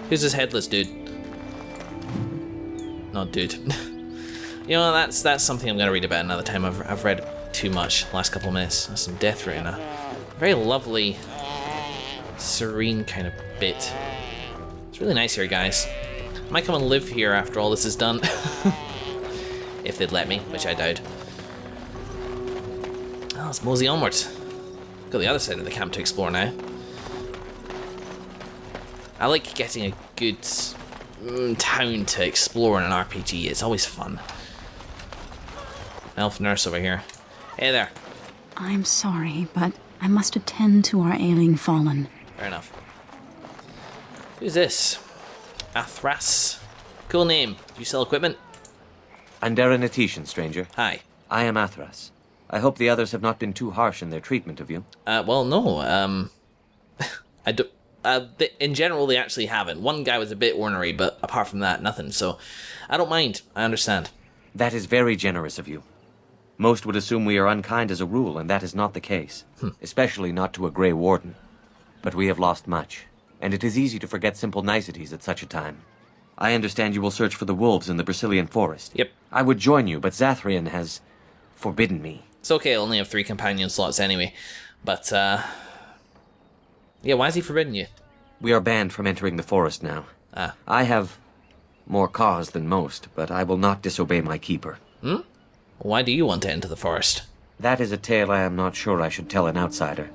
Who's this headless dude? Not dude. You know, that's something I'm going to read about another time. I've read too much last couple of minutes. That's some death rune. A very lovely, serene kind of bit. It's really nice here, guys. I might come and live here after all this is done. If they'd let me, which I doubt. Oh, let's mosey onwards. Got the other side of the camp to explore now. I like getting a good town to explore in an RPG. It's always fun. Elf nurse over here. Hey there. I'm sorry, but I must attend to our ailing fallen. Fair enough. Who's this? Athras. Cool name. Do you sell equipment? Andera Natishan, stranger. Hi. I am Athras. I hope the others have not been too harsh in their treatment of you. Well, no. I do. In general, they actually haven't. One guy was a bit ornery, but apart from that, nothing. So, I don't mind. I understand. That is very generous of you. Most would assume we are unkind as a rule, and that is not the case. Especially not to a Grey Warden. But we have lost much, and it is easy to forget simple niceties at such a time. I understand you will search for the wolves in the Brazilian forest. Yep. I would join you, but Zathrian has forbidden me. It's okay, I only have 3 companion slots anyway. But, yeah, why is he forbidding you? We are banned from entering the forest now. Ah. I have more cause than most, but I will not disobey my keeper. Why do you want to enter the forest? That is a tale I am not sure I should tell an outsider.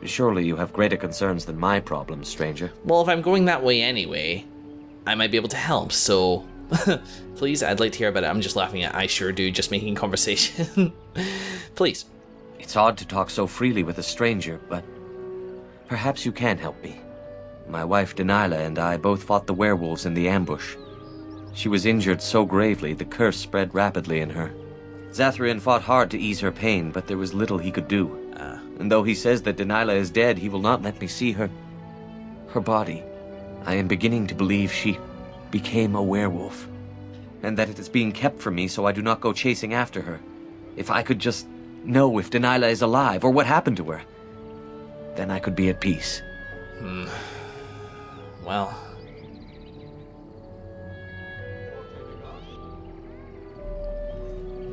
Surely you have greater concerns than my problems, stranger. Well, if I'm going that way anyway, I might be able to help, so... Please, I'd like to hear about it. I'm just laughing at I sure do, just making conversation. Please. It's odd to talk so freely with a stranger, but perhaps you can help me. My wife Denilah and I both fought the werewolves in the ambush. She was injured so gravely, the curse spread rapidly in her. Zathrian fought hard to ease her pain, but there was little he could do. And though he says that Denilah is dead, he will not let me see her body. I am beginning to believe she became a werewolf, and that it is being kept from me so I do not go chasing after her. If I could just know if Denilah is alive, or what happened to her, then I could be at peace. Well...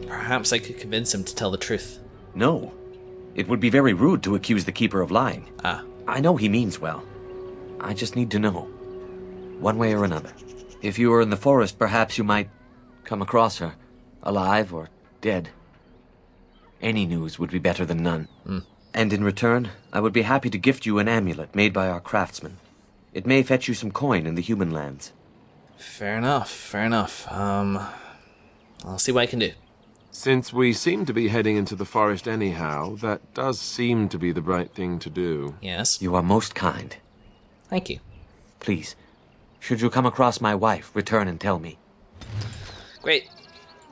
Perhaps I could convince him to tell the truth. No. It would be very rude to accuse the Keeper of lying. I know he means well. I just need to know. One way or another. If you were in the forest, perhaps you might come across her, alive or dead. Any news would be better than none. And in return, I would be happy to gift you an amulet made by our craftsman. It may fetch you some coin in the human lands. Fair enough. I'll see what I can do. Since we seem to be heading into the forest anyhow, that does seem to be the right thing to do. Yes? You are most kind. Thank you. Please, should you come across my wife, return and tell me. Great.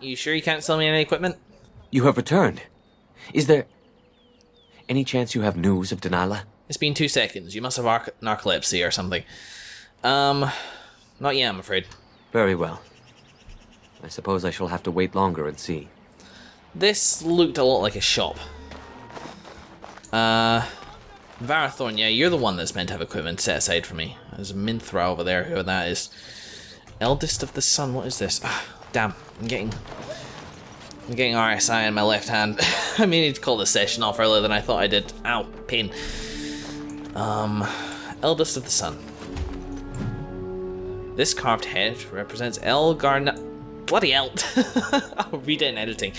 You sure you can't sell me any equipment? You have returned. Is there any chance you have news of Denilah? It's been 2 seconds. You must have narcolepsy or something. Not yet, I'm afraid. Very well. I suppose I shall have to wait longer and see. This looked a lot like a shop. Varathorn, yeah, you're the one that's meant to have equipment set aside for me. There's Minthra over there, whoever that is. Eldest of the Sun, what is this? Damn, I'm getting RSI in my left hand. I may need to call this session off earlier than I thought I did. Ow, pain. Eldest of the Sun. This carved head represents Elgar'nan. Bloody hell. I'll read it in editing.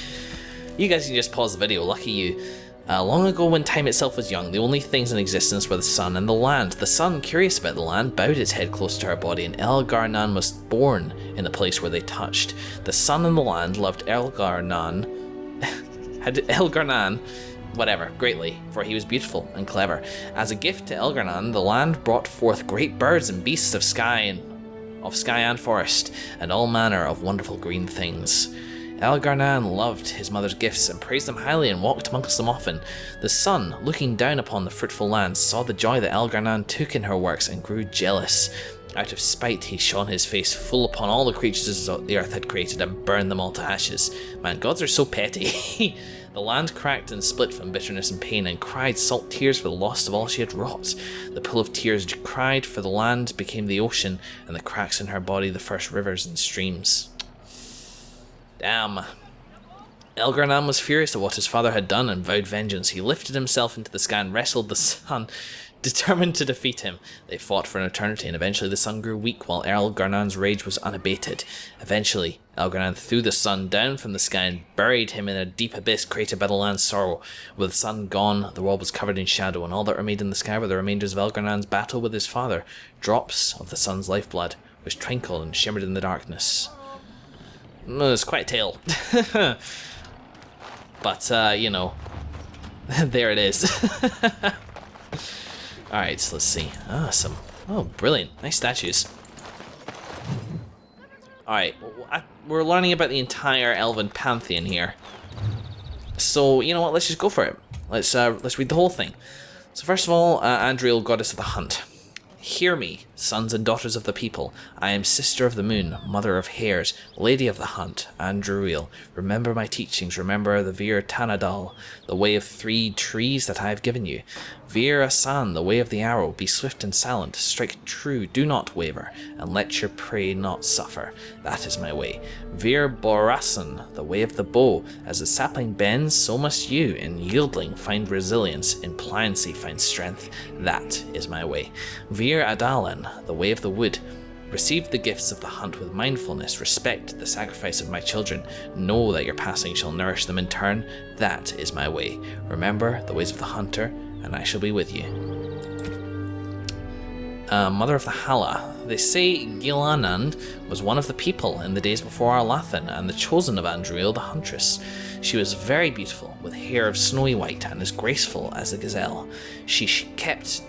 You guys can just pause the video, lucky you. Long ago, when time itself was young, the only things in existence were the sun and the land. The sun, curious about the land, bowed its head close to her body, and Elgar'nan was born in the place where they touched. The sun and the land loved Elgar'nan, greatly, for he was beautiful and clever. As a gift to Elgar'nan, the land brought forth great birds and beasts of sky and forest, and all manner of wonderful green things. Elgar'nan loved his mother's gifts and praised them highly and walked amongst them often. The sun, looking down upon the fruitful land, saw the joy that Elgar'nan took in her works and grew jealous. Out of spite, he shone his face full upon all the creatures the earth had created and burned them all to ashes. Man, gods are so petty. The land cracked and split from bitterness and pain, and cried salt tears for the loss of all she had wrought. The pool of tears cried for the land became the ocean, and the cracks in her body the first rivers and streams. Damn. Elgar'nan was furious at what his father had done and vowed vengeance. He lifted himself into the sky and wrestled the sun, determined to defeat him. They fought for an eternity, and eventually the sun grew weak while Elgar'nan's rage was unabated. Eventually, Elgar'nan threw the sun down from the sky and buried him in a deep abyss created by the land's sorrow. With the sun gone, the world was covered in shadow, and all that remained in the sky were the remainders of Elgar'nan's battle with his father. Drops of the sun's lifeblood, which twinkled and shimmered in the darkness. It's quite a tale. But, you know, there it is. Alright, so let's see. Oh, brilliant. Nice statues. Alright, we're learning about the entire elven pantheon here. So, you know what, let's just go for it. Let's read the whole thing. So first of all, Andriel, goddess of the hunt. Hear me, sons and daughters of the people. I am sister of the moon, mother of hares, lady of the hunt, Andruil. Remember my teachings, remember the Vir Tanadal, the way of 3 trees that I have given you. Vir Asan, the way of the arrow, be swift and silent, strike true, do not waver, and let your prey not suffer. That is my way. Vir Borasan, the way of the bow, as the sapling bends, so must you, in yielding find resilience, in pliancy find strength. That is my way. Vir Adalan, the way of the wood, receive the gifts of the hunt with mindfulness, respect the sacrifice of my children, know that your passing shall nourish them in turn. That is my way. Remember the ways of the hunter, and I shall be with you. Mother of the Hala. They say Gil-Anand was one of the people in the days before Arlathan, and the chosen of Andriel, the huntress. She was very beautiful, with hair of snowy white, and as graceful as a gazelle. She kept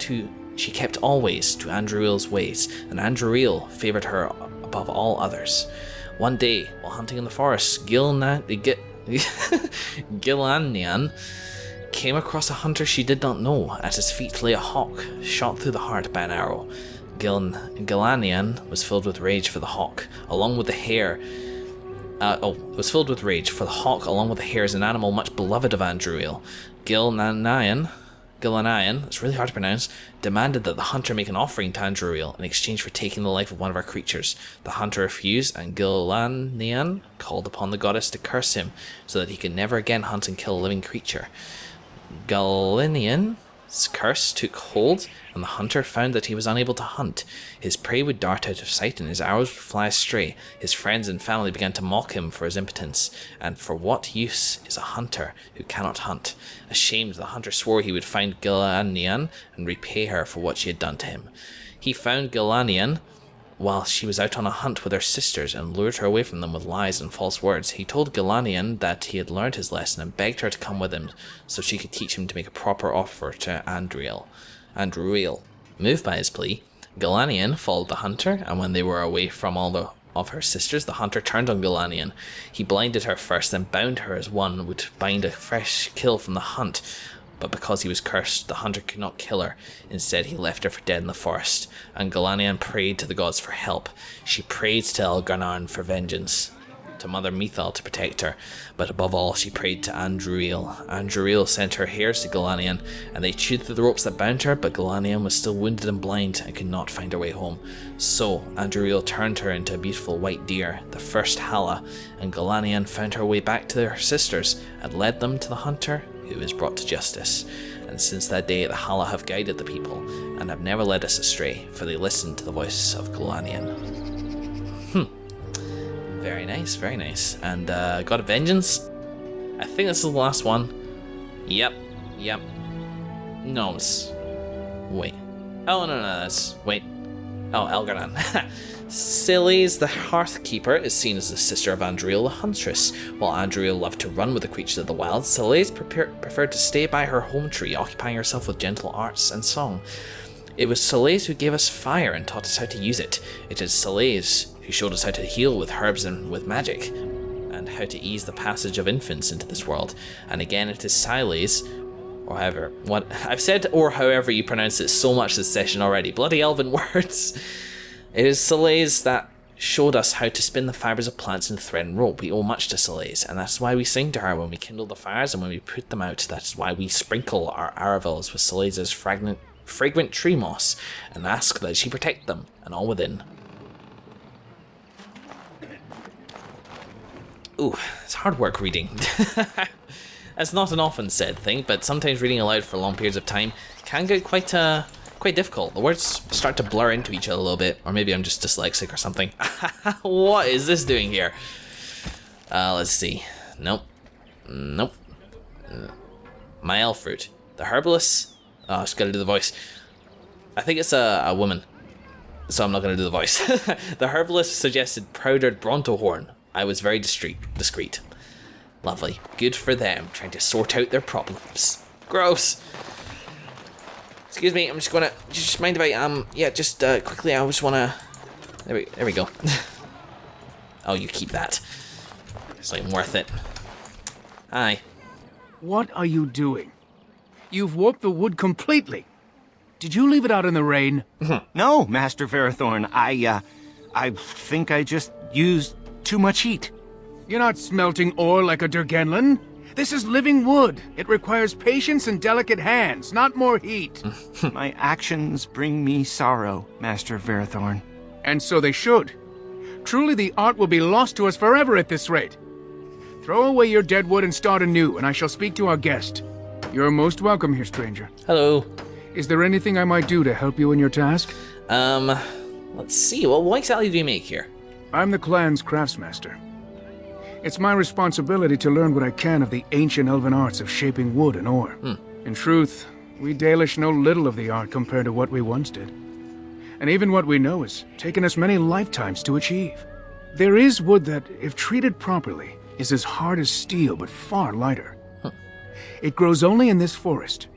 always to Andruil's ways, and Andruil favoured her above all others. One day, while hunting in the forest, Gil-Annian came across a hunter she did not know. At his feet lay a hawk, shot through the heart by an arrow. Gil-Annian was filled with rage for the hawk, along with the hare. Was filled with rage, for the hawk, along with the hare, is an animal much beloved of Andruil. Gil-Annian, it's really hard to pronounce, demanded that the hunter make an offering to Andruil in exchange for taking the life of one of our creatures. The hunter refused, and Gil-Annian called upon the goddess to curse him so that he could never again hunt and kill a living creature. Gil-Annian's curse took hold, and the hunter found that he was unable to hunt. His prey would dart out of sight, and his arrows would fly astray. His friends and family began to mock him for his impotence. And for what use is a hunter who cannot hunt? Ashamed, the hunter swore he would find Gil-Annian and repay her for what she had done to him. He found Gil-Annian while she was out on a hunt with her sisters and lured her away from them with lies and false words. He told Gil-Annian that he had learned his lesson and begged her to come with him so she could teach him to make a proper offer to Andruil. Moved by his plea, Gil-Annian followed the hunter, and when they were away from all of her sisters, the hunter turned on Gil-Annian. He blinded her first, then bound her as one would bind a fresh kill from the hunt. But because he was cursed, the hunter could not kill her. Instead, he left her for dead in the forest, and Gil-Annian prayed to the gods for help. She prayed to Elgar'nan for vengeance, to Mother Mithal to protect her, but above all, she prayed to Andruil. Andruil sent her hares to Gil-Annian, and they chewed through the ropes that bound her, but Gil-Annian was still wounded and blind and could not find her way home. So, Andruil turned her into a beautiful white deer, the first Hala, and Gil-Annian found her way back to her sisters and led them to the hunter, who was brought to justice. And since that day, the Hala have guided the people and have never led us astray, for they listened to the voice of Gil-Annian. Very nice, very nice. And God of Vengeance? I think this is the last one. Yep. Gnomes. Wait. Oh, no, that's... Wait. Oh, Elgar'nan. Celeste, the Hearthkeeper, is seen as the sister of Andriel, the Huntress. While Andriel loved to run with the creatures of the wild, Celeste preferred to stay by her home tree, occupying herself with gentle arts and song. It was Celeste who gave us fire and taught us how to use it. It is Celeste who showed us how to heal with herbs and with magic, and how to ease the passage of infants into this world. And again, it is Siles, or however, what I've said, or however you pronounce it so much this session already. Bloody elven words. It is Celeste that showed us how to spin the fibers of plants and thread and rope. We owe much to Soleil, and that's why we sing to her when we kindle the fires and when we put them out. That's why we sprinkle our Aravels with Soleil's fragrant tree moss and ask that she protect them and all within. Ooh, it's hard work reading. That's not an often said thing, but sometimes reading aloud for long periods of time can get quite difficult. The words start to blur into each other a little bit, or maybe I'm just dyslexic or something. What is this doing here? Let's see. Nope. My elf fruit. The herbalist. Oh, I just gotta do the voice. I think it's a woman, so I'm not gonna do the voice. The herbalist suggested powdered Brontohorn. I was very discreet. Lovely. Good for them, trying to sort out their problems. Gross. Excuse me, I'm just gonna, just mind if I, quickly, I just wanna, there we go. Oh, you keep that. It's not even worth it. Hi. What are you doing? You've warped the wood completely. Did you leave it out in the rain? No, Master Ferrothorn. I think I just used too much heat. You're not smelting ore like a Durgenlin. This is living wood. It requires patience and delicate hands, not more heat. My actions bring me sorrow, Master Ferrothorn. And so they should. Truly the art will be lost to us forever at this rate. Throw away your dead wood and start anew, and I shall speak to our guest. You're most welcome here, stranger. Hello. Is there anything I might do to help you in your task? Let's see. Well, what exactly do you make here? I'm the clan's craftsmaster. It's my responsibility to learn what I can of the ancient elven arts of shaping wood and ore. In truth, we Dalish know little of the art compared to what we once did. And even what we know has taken us many lifetimes to achieve. There is wood that, if treated properly, is as hard as steel but far lighter. It grows only in this forest.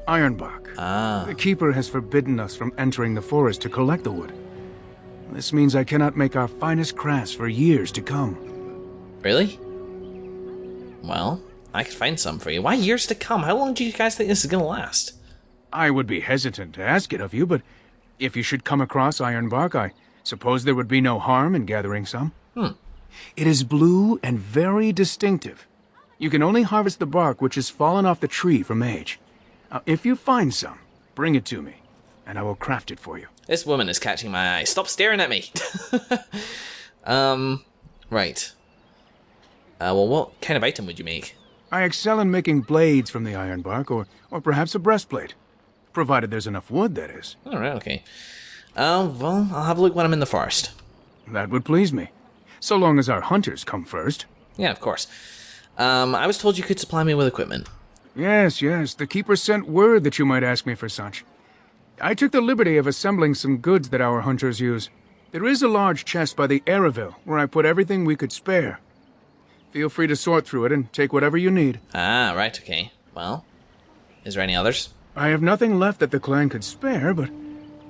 Ironbark. The keeper has forbidden us from entering the forest to collect the wood. This means I cannot make our finest crafts for years to come. Really? Well, I could find some for you. Why years to come? How long do you guys think this is gonna last? I would be hesitant to ask it of you, but if you should come across ironbark, I suppose there would be no harm in gathering some. It is blue and very distinctive. You can only harvest the bark which has fallen off the tree from age. If you find some, bring it to me, and I will craft it for you. This woman is catching my eye. Stop staring at me. Right. Well, what kind of item would you make? I excel in making blades from the ironbark, or perhaps a breastplate. Provided there's enough wood, that is. Alright, okay. Well, I'll have a look when I'm in the forest. That would please me. So long as our hunters come first. Yeah, of course. I was told you could supply me with equipment. Yes, the keeper sent word that you might ask me for such. I took the liberty of assembling some goods that our hunters use. There is a large chest by the Araville, where I put everything we could spare. Feel free to sort through it and take whatever you need. Ah, right, okay. Well, is there any others? I have nothing left that the clan could spare, but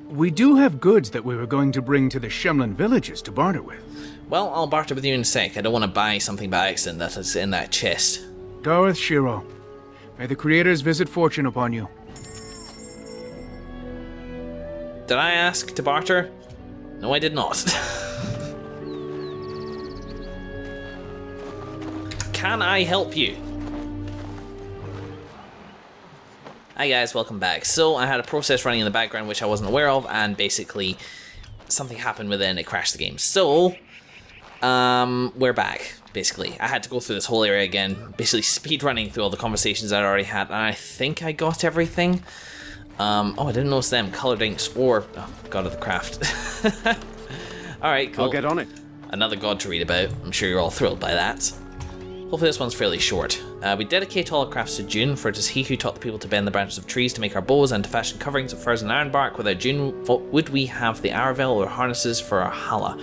we do have goods that we were going to bring to the Shemlin villages to barter with. Well, I'll barter with you in a sec. I don't want to buy something by accident that is in that chest. Dareth Shiro, may the creators visit fortune upon you. Did I ask to barter? No, I did not. Can I help you? Hi guys, welcome back. So I had a process running in the background which I wasn't aware of, and basically something happened with it and it crashed the game. So we're back. Basically, I had to go through this whole area again, basically speed running through all the conversations I'd already had, and I think I got everything. Oh, I didn't notice them colored inks or God of the Craft. All right, cool. I'll get on it. Another god to read about. I'm sure you're all thrilled by that. Hopefully this one's fairly short. We dedicate all our crafts to June, for it is he who taught the people to bend the branches of trees to make our bows and to fashion coverings of furs and ironbark. Without June, would we have the Aravel or harnesses for our Hala?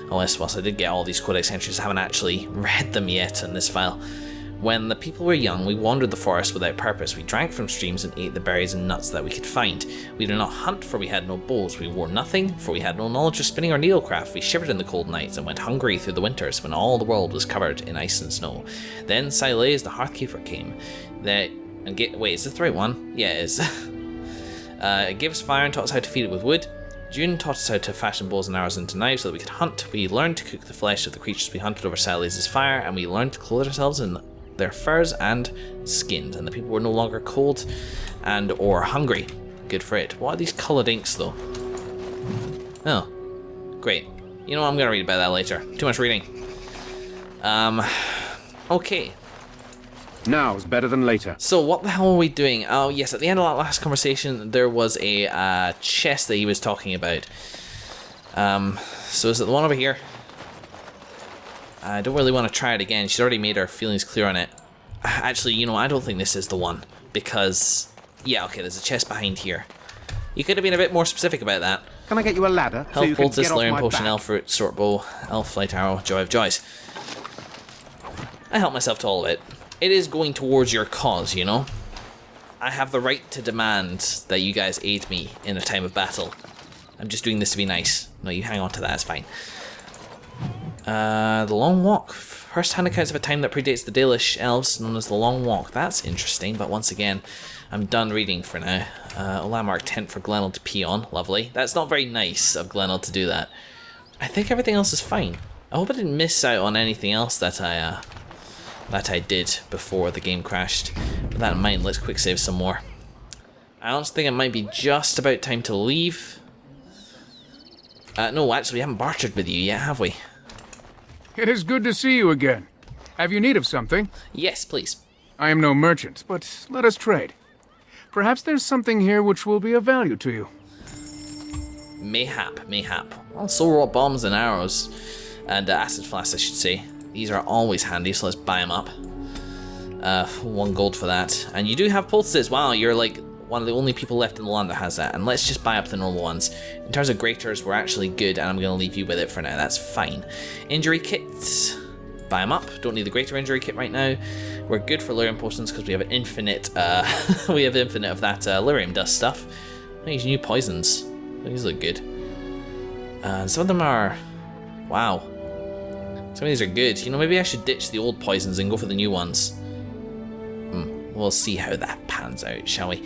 Oh yes, whilst I did get all these codex entries, I haven't actually read them yet in this file. When the people were young, we wandered the forest without purpose. We drank from streams and ate the berries and nuts that we could find. We did not hunt, for we had no bows. We wore nothing, for we had no knowledge of spinning or needlecraft. We shivered in the cold nights and went hungry through the winters when all the world was covered in ice and snow. Then Silaise the Hearthkeeper came. Wait, is this the right one? Yeah, it is. It gave us fire and taught us how to feed it with wood. June taught us how to fashion bows and arrows into knives so that we could hunt. We learned to cook the flesh of the creatures we hunted over Sally's fire, and we learned to clothe ourselves in their furs and skins, and the people were no longer cold and or hungry. Good for it. What are these coloured inks, though? Oh, great. You know what, I'm going to read about that later. Too much reading. Okay. Now's better than later. So what the hell are we doing? Oh yes, at the end of that last conversation, there was a chest that he was talking about. So is it the one over here? I don't really want to try it again. She's already made her feelings clear on it. Actually, you know, I don't think this is the one. Because, yeah, okay, there's a chest behind here. You could have been a bit more specific about that. Can I get you a ladder so Health you can poultice, get off Lyrium my potion, back? elf fruit, sword bow, elf flight arrow, joy of joys. I help myself to all of it. It is going towards your cause, you know? I have the right to demand that you guys aid me in a time of battle. I'm just doing this to be nice. No, you hang on to that, it's fine. The Long Walk. First-hand accounts of a time that predates the Dalish elves, known as the Long Walk. That's interesting, but once again, I'm done reading for now. A landmark tent for Glenel to pee on. Lovely. That's not very nice of Glenel to do that. I think everything else is fine. I hope I didn't miss out on anything else that I did before the game crashed. With that in mind, let's quick save some more. I honestly think it might be just about time to leave. No, actually, we haven't bartered with you yet, have we? It is good to see you again. Have you need of something? Yes, please. I am no merchant, but let us trade. Perhaps there's something here which will be of value to you. Mayhap, mayhap. Well, soul wrought bombs and arrows. And acid flasks, I should say. These are always handy, so let's buy them up. 1 gold for that. And you do have poultices. Wow, you're like one of the only people left in the land that has that. And let's just buy up the normal ones. In terms of graters, we're actually good, and I'm going to leave you with it for now. That's fine. Injury kits. Buy them up. Don't need the greater injury kit right now. We're good for lyrium potions because we have an infinite. We have infinite of that lyrium dust stuff. These new poisons. These look good. Some of them are. Wow. Some of these are good. You know, maybe I should ditch the old poisons and go for the new ones. We'll see how that pans out, shall we?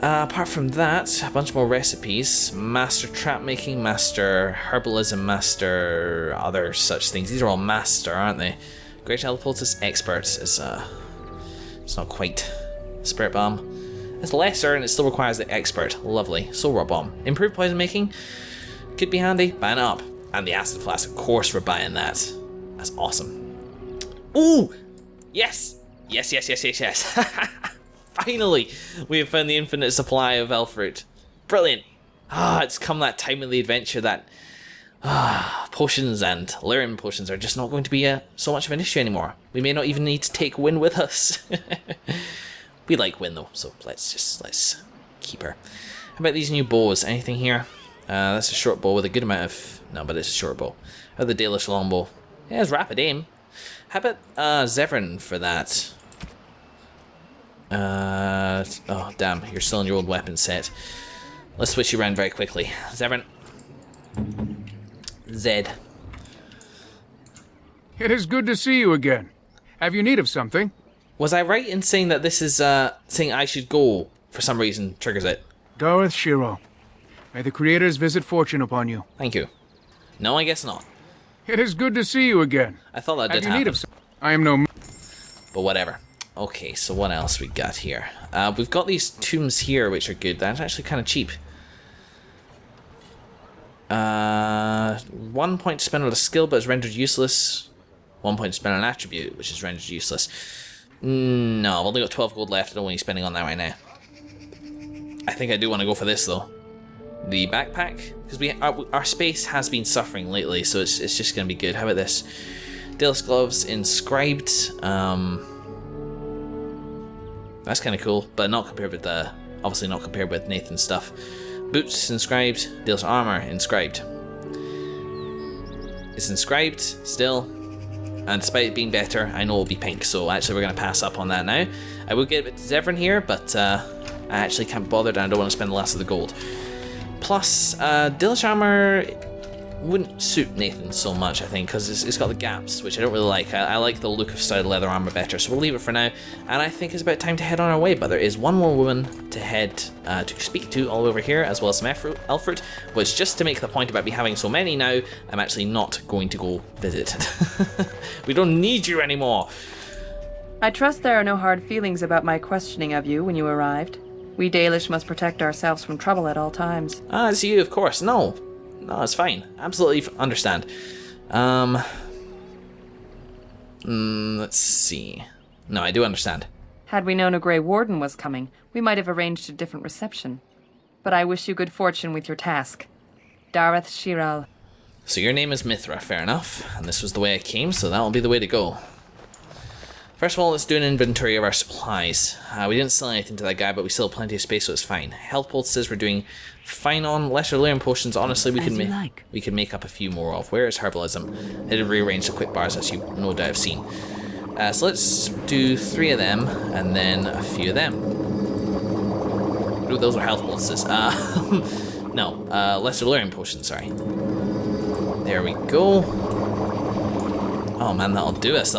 Apart from that, a bunch more recipes. Master trap making, master herbalism, master other such things. These are all master, aren't they? Great Health Poultice expert is it's not quite. Spirit bomb. It's lesser and it still requires the expert. Lovely. Soul Rot bomb. Improved poison making. Could be handy. Buying it up. And the acid flask, of course we're buying that. That's awesome. Ooh! Yes! Yes, yes, yes, yes, yes. Finally! We have found the infinite supply of elf fruit. Brilliant! It's come that time of the adventure that potions and lyrium potions are just not going to be so much of an issue anymore. We may not even need to take Wynn with us. We like Wynn though, so let's keep her. How about these new bows? Anything here? That's a short bow with a good amount of... No, but it's a short bow. How about the Dalish longbow? Yeah, it's rapid aim. How about Zevran for that? Oh, damn. You're still in your old weapon set. Let's switch you around very quickly. Zevran. Zed. It is good to see you again. Have you need of something? Was I right in saying that this is saying I should go for some reason triggers it? Gareth Shiro. May the creators visit fortune upon you. Thank you. No, I guess not. It is good to see you again. I thought that did Have you happen. need of something? I am no... But whatever. Okay, so what else we got here? We've got these tombs here, which are good. That's actually kind of cheap. 1 point to spend on a skill, but it's rendered useless. 1 point to spend on an attribute, which is rendered useless. No, I've only got 12 gold left. I don't want to be spending on that right now. I think I do want to go for this, though. The backpack, because our space has been suffering lately, so it's just going to be good. How about this? Dalish gloves inscribed. That's kind of cool, but not compared with obviously not compared with Nathan's stuff. Boots inscribed. Dalish armor inscribed. It's inscribed still, and despite it being better, I know it'll be pink. So actually, we're going to pass up on that now. I will get a bit to Zevran here, but I actually can't be bothered, and I don't want to spend the last of the gold. Plus, Dalish armor wouldn't suit Nathan so much, I think, because it's got the gaps, which I don't really like. I like the look of studded leather armor better, so we'll leave it for now. And I think it's about time to head on our way, but there is one more woman to head to speak to all over here, as well as some elf fruit, which, just to make the point about me having so many now, I'm actually not going to go visit. We don't need you anymore. I trust there are no hard feelings about my questioning of you when you arrived. We Dalish must protect ourselves from trouble at all times. Ah, it's you, of course. No, it's fine. Absolutely understand. Let's see. No, I do understand. Had we known a Grey Warden was coming, we might have arranged a different reception. But I wish you good fortune with your task. Dareth Shiral. So your name is Mithra, fair enough. And this was the way I came, so that'll be the way to go. First of all, let's do an inventory of our supplies. We didn't sell anything to that guy, but we still have plenty of space, so it's fine. Health poultices we're doing fine on. Lesser lyrium potions, honestly, we can make up a few more of. Where is herbalism? It rearranged the quick bars, as you no doubt have seen. So let's do 3 of them, and then a few of them. Ooh, those are health poultices. No, lesser lyrium potions, sorry. There we go. Oh man, that'll do us.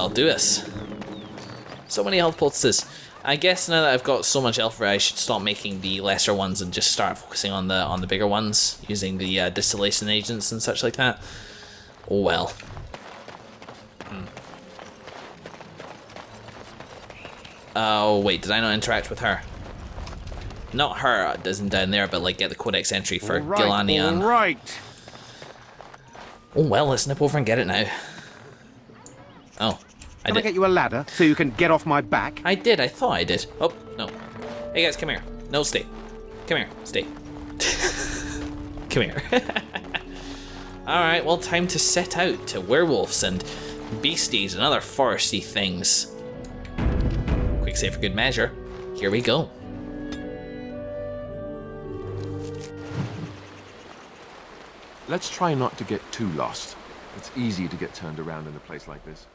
So many health poultices. I guess now that I've got so much elf I should stop making the lesser ones and just start focusing on the bigger ones, using the distillation agents and such like that. Oh well. Oh wait, did I not interact with her? Not her, isn't down there, but like get the codex entry for Gilanian. Right. Oh well, let's nip over and get it now. Oh. Can I get you a ladder so you can get off my back? I did, I thought I did. Oh, no. Hey guys, come here. No, stay. Come here, stay. Come here. Alright, well, time to set out to werewolves and beasties and other foresty things. Quick save for good measure. Here we go. Let's try not to get too lost. It's easy to get turned around in a place like this.